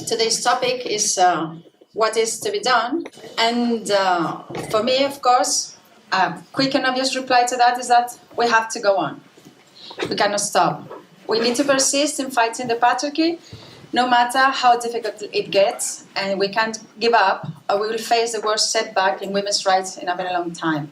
Today's topic is what is to be done. And for me, of course, a quick and obvious reply to that is that we have to go on. We cannot stop. We need to persist in fighting the patriarchy, no matter how difficult it gets, and we can't give up, or we will face the worst setback in women's rights in a very long time.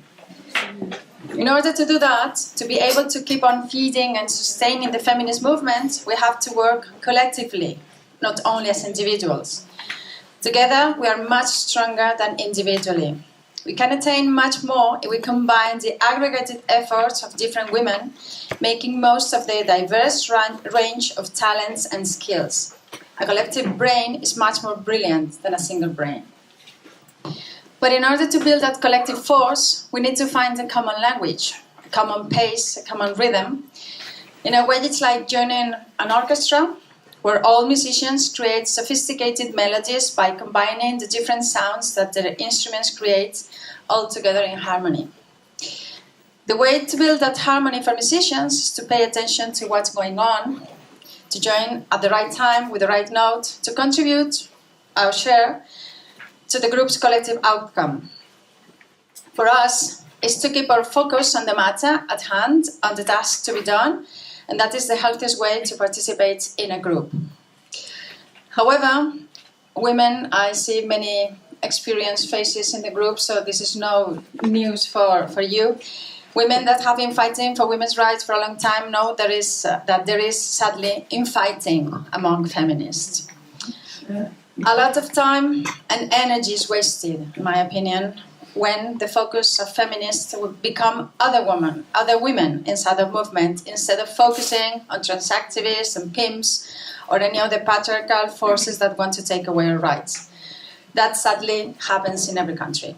In order to do that, to be able to keep on feeding and sustaining the feminist movement, we have to work collectively, not only as individuals. Together, we are much stronger than individually. We can attain much more if we combine the aggregated efforts of different women, making most of their diverse range of talents and skills. A collective brain is much more brilliant than a single brain. But in order to build that collective force, we need to find a common language, a common pace, a common rhythm. In a way, it's like joining an orchestra, where all musicians create sophisticated melodies by combining the different sounds that their instruments create all together in harmony. The way to build that harmony for musicians is to pay attention to what's going on, to join at the right time with the right note, to contribute our share to the group's collective outcome. For us, is to keep our focus on the matter at hand, on the task to be done, and that is the healthiest way to participate in a group. However, women, I see many experienced faces in the group, so this is no news for you. Women that have been fighting for women's rights for a long time know that there is sadly infighting among feminists. A lot of time and energy is wasted, in my opinion, when the focus of feminists would become other women inside the movement, instead of focusing on trans activists and pimps or any other patriarchal forces that want to take away our rights. That sadly happens in every country.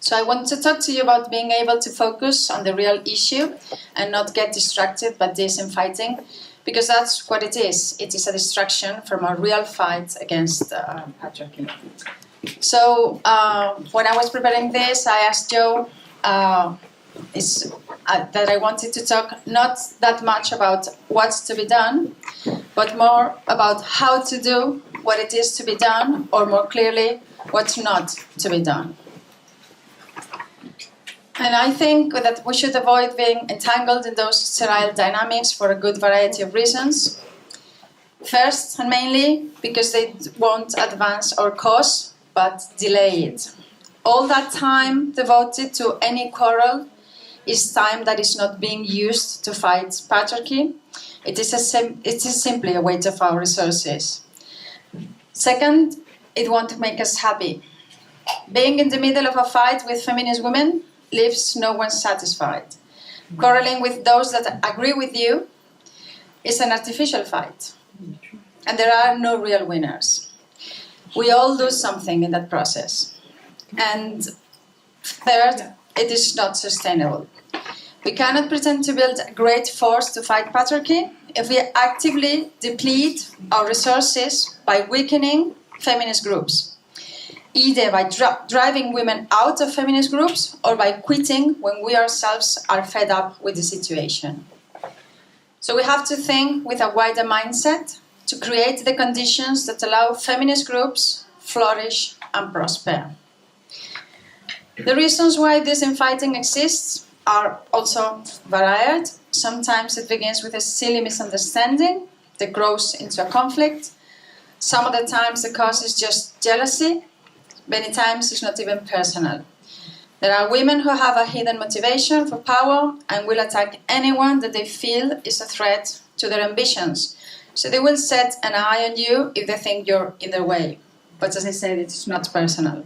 So I want to talk to you about being able to focus on the real issue and not get distracted by this infighting, because that's what it is. It is a distraction from a real fight against patriarchy. So when I was preparing this, I asked Joe that I wanted to talk not that much about what's to be done, but more about how to do what it is to be done, or more clearly, what's not to be done. And I think that we should avoid being entangled in those sterile dynamics for a good variety of reasons. First, and mainly, because they won't advance our cause, but delay it. All that time devoted to any quarrel is time that is not being used to fight patriarchy. It is simply a waste of our resources. Second, it won't make us happy. Being in the middle of a fight with feminist women leaves no one satisfied. Quarreling with those that agree with you is an artificial fight, and there are no real winners. We all lose something in that process. And third, it is not sustainable. We cannot pretend to build a great force to fight patriarchy if we actively deplete our resources by weakening feminist groups, either by driving women out of feminist groups or by quitting when we ourselves are fed up with the situation. So we have to think with a wider mindset to create the conditions that allow feminist groups flourish and prosper. The reasons why this infighting exists are also varied. Sometimes it begins with a silly misunderstanding that grows into a conflict. Some of the times the cause is just jealousy. Many times it's not even personal. There are women who have a hidden motivation for power and will attack anyone that they feel is a threat to their ambitions. So they will set an eye on you if they think you're in their way. But as I said, it's not personal.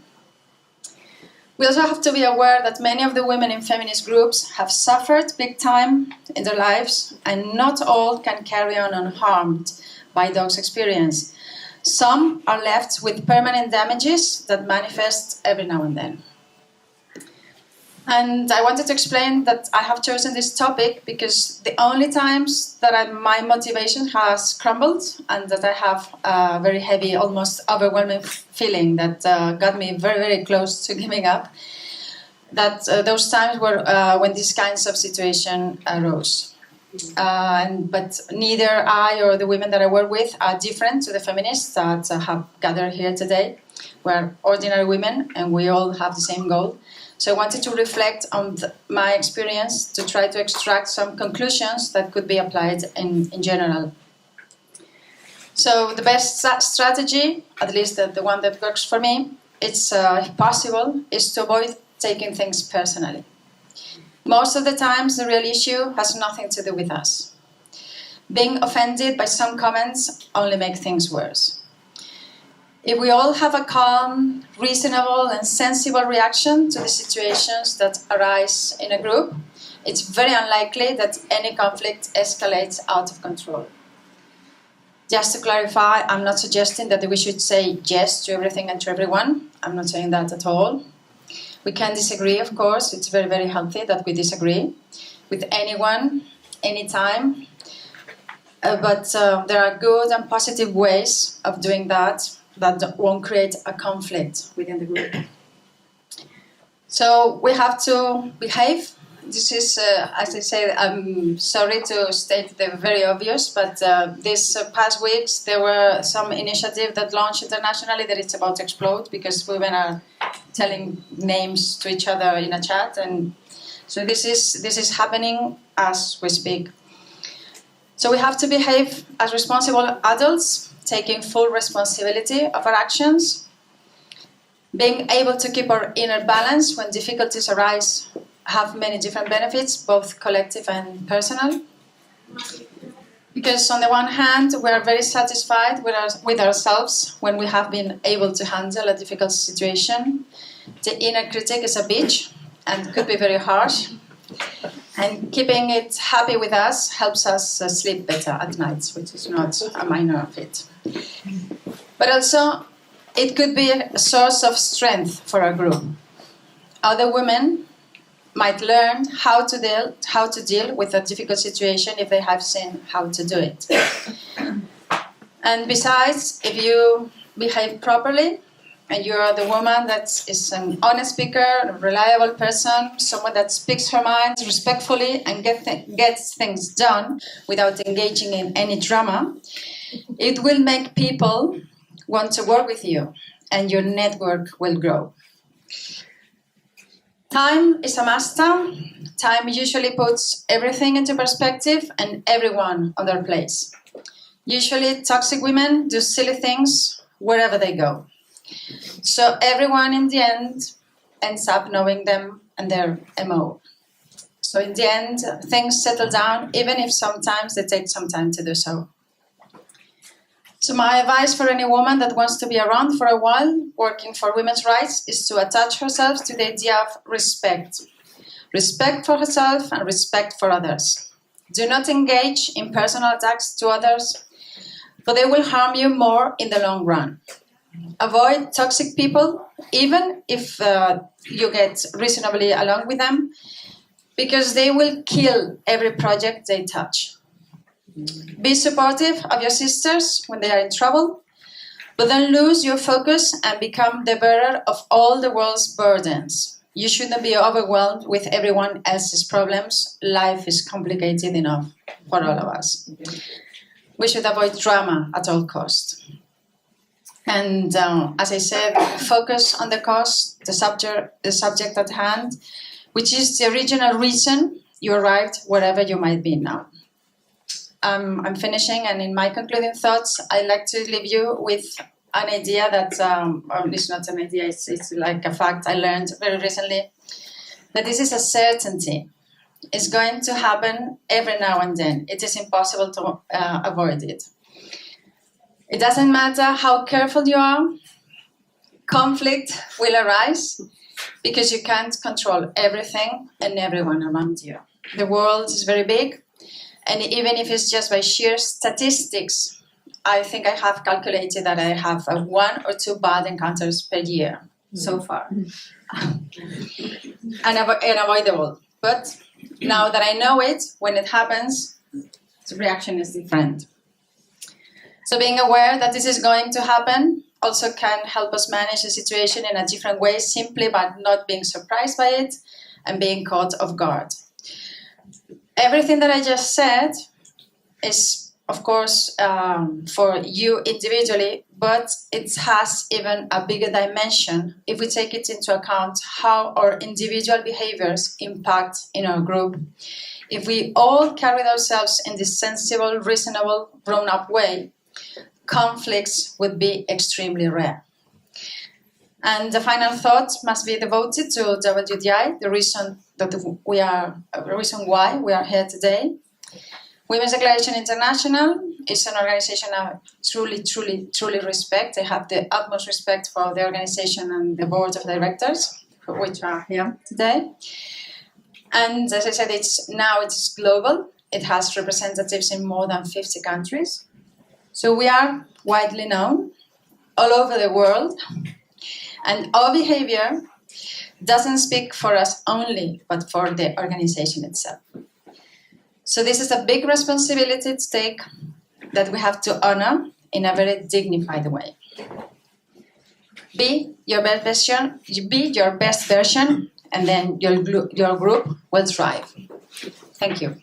We also have to be aware that many of the women in feminist groups have suffered big time in their lives, and not all can carry on unharmed by those experiences. Some are left with permanent damages that manifest every now and then. And I wanted to explain that I have chosen this topic because the only times that my motivation has crumbled and that I have a very heavy, almost overwhelming feeling that got me very, very close to giving up, that those times were when these kinds of situation arose. But neither I or the women that I work with are different to the feminists that have gathered here today. We're ordinary women and we all have the same goal. So I wanted to reflect on my experience to try to extract some conclusions that could be applied in general. So the best strategy, at least the one that works for me, it's if possible, is to avoid taking things personally. Most of the times, the real issue has nothing to do with us. Being offended by some comments only makes things worse. If we all have a calm, reasonable, and sensible reaction to the situations that arise in a group, it's very unlikely that any conflict escalates out of control. Just to clarify, I'm not suggesting that we should say yes to everything and to everyone. I'm not saying that at all. We can disagree, of course. It's very, very healthy that we disagree with anyone, anytime. But there are good and positive ways of doing that won't create a conflict within the group. So we have to behave. This is, as I said, I'm sorry to state the very obvious, but these past weeks there were some initiatives that launched internationally that it's about to explode because women are telling names to each other in a chat, and so this is happening as we speak. So we have to behave as responsible adults, taking full responsibility of our actions, being able to keep our inner balance when difficulties arise. Have many different benefits, both collective and personal. Because on the one hand, we are very satisfied with ourselves when we have been able to handle a difficult situation. The inner critic is a bitch and could be very harsh. And keeping it happy with us helps us sleep better at night, which is not a minor feat. But also, it could be a source of strength for our group. Other women might learn how to deal with a difficult situation if they have seen how to do it. And besides, if you behave properly and you are the woman that is an honest speaker, a reliable person, someone that speaks her mind respectfully and gets things done without engaging in any drama, it will make people want to work with you and your network will grow. Time is a master. Time usually puts everything into perspective and everyone on their place. Usually toxic women do silly things wherever they go. So everyone in the end ends up knowing them and their MO. So in the end, things settle down, even if sometimes they take some time to do so. So my advice for any woman that wants to be around for a while, working for women's rights, is to attach herself to the idea of respect. Respect for herself and respect for others. Do not engage in personal attacks to others, for they will harm you more in the long run. Avoid toxic people, even if you get reasonably along with them, because they will kill every project they touch. Be supportive of your sisters when they are in trouble, but don't lose your focus and become the bearer of all the world's burdens. You shouldn't be overwhelmed with everyone else's problems. Life is complicated enough for all of us. We should avoid drama at all costs. And as I said, focus on the cause, the subject at hand, which is the original reason you arrived wherever you might be now. I'm finishing, and in my concluding thoughts, I'd like to leave you with an idea that, or it's not an idea, it's like a fact I learned very recently, that this is a certainty. It's going to happen every now and then. It is impossible to avoid it. It doesn't matter how careful you are, conflict will arise because you can't control everything and everyone around you. The world is very big. And even if it's just by sheer statistics, I think I have calculated that I have 1 or 2 bad encounters per year so far. Unavoidable. But now that I know it, when it happens, the reaction is different. So being aware that this is going to happen also can help us manage the situation in a different way, simply by not being surprised by it and being caught off guard. Everything that I just said is, of course, for you individually, but it has even a bigger dimension if we take it into account how our individual behaviors impact in our group. If we all carried ourselves in this sensible, reasonable, grown-up way, conflicts would be extremely rare. And the final thought must be devoted to WDI, the reason why we are here today. Women's Declaration International is an organization I truly respect. I have the utmost respect for the organization and the board of directors, which are here today. And as I said, it's global. It has representatives in more than 50 countries. So we are widely known all over the world. And our behavior doesn't speak for us only, but for the organization itself. So this is a big responsibility to take that we have to honor in a very dignified way. Be your best version, and then your group will thrive. Thank you.